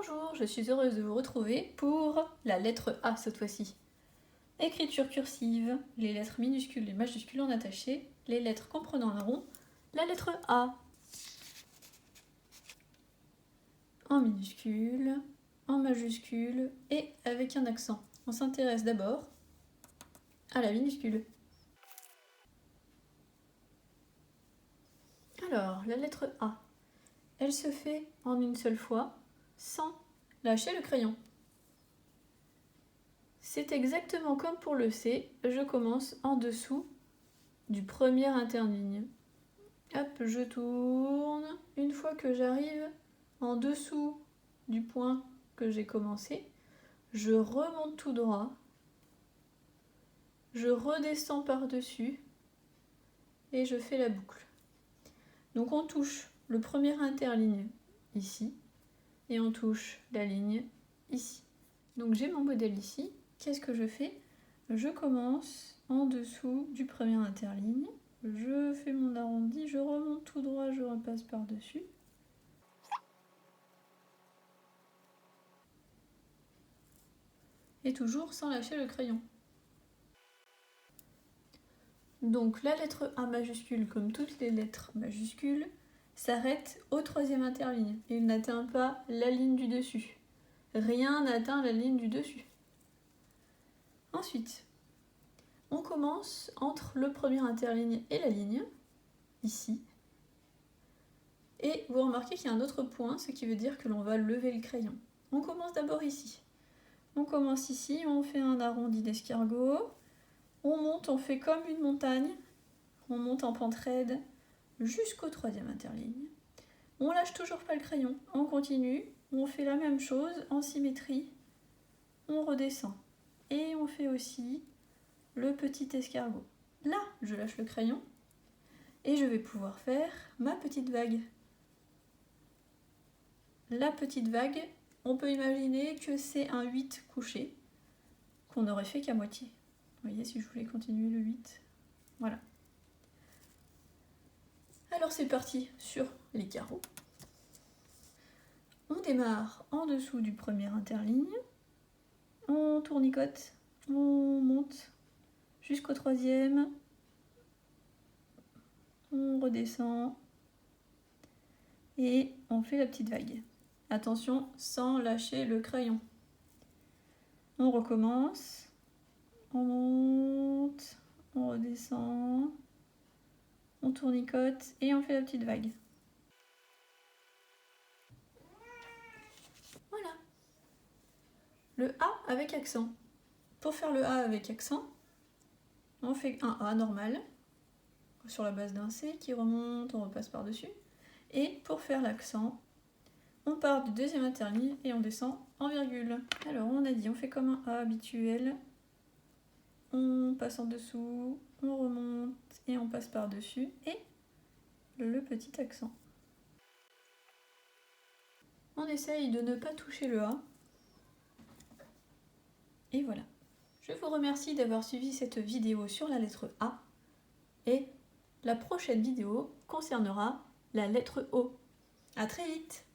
Bonjour, je suis heureuse de vous retrouver pour la lettre A cette fois-ci. Écriture cursive, les lettres minuscules et majuscules en attaché, les lettres comprenant un rond, la lettre A. En minuscule, en majuscule et avec un accent. On s'intéresse d'abord à la minuscule. Alors, la lettre A, elle se fait en une seule fois, sans lâcher le crayon. C'est exactement comme pour le C, je commence en dessous du premier interligne. Hop, je tourne. Une fois que j'arrive en dessous du point que j'ai commencé, je remonte tout droit, je redescends par-dessus et je fais la boucle. Donc on touche le premier interligne ici et on touche la ligne ici. Donc j'ai mon modèle ici. Qu'est-ce que je fais? Je commence en dessous du premier interligne, je fais mon arrondi, je remonte tout droit, je repasse par-dessus. Et toujours sans lâcher le crayon. Donc la lettre A majuscule, comme toutes les lettres majuscules, s'arrête au troisième interligne. Il n'atteint pas la ligne du dessus. Rien n'atteint la ligne du dessus. Ensuite, on commence entre le premier interligne et la ligne, ici. Et vous remarquez qu'il y a un autre point, ce qui veut dire que l'on va lever le crayon. On commence d'abord ici. On commence ici, on fait un arrondi d'escargot. On monte, on fait comme une montagne. On monte en pente raide jusqu'au troisième interligne. On lâche toujours pas le crayon. On continue, on fait la même chose en symétrie. On redescend. Et on fait aussi le petit escargot. Là, je lâche le crayon. Et je vais pouvoir faire ma petite vague. La petite vague, on peut imaginer que c'est un 8 couché, qu'on n'aurait fait qu'à moitié. Vous voyez, si je voulais continuer le 8, voilà. Alors c'est parti sur les carreaux. On démarre en dessous du premier interligne, on tournicote, on monte jusqu'au troisième, on redescend et on fait la petite vague. Attention, sans lâcher le crayon. On recommence, on monte, on redescend, on tournicote et on fait la petite vague. Voilà. Le A avec accent. Pour faire le A avec accent, on fait un A normal sur la base d'un C qui remonte, on repasse par-dessus. Et pour faire l'accent, on part du deuxième interligne et on descend en virgule. Alors on a dit, on fait comme un A habituel. On passe en dessous, on remonte et on passe par-dessus. Et le petit accent. On essaye de ne pas toucher le A. Et voilà. Je vous remercie d'avoir suivi cette vidéo sur la lettre A. Et la prochaine vidéo concernera la lettre O. À très vite!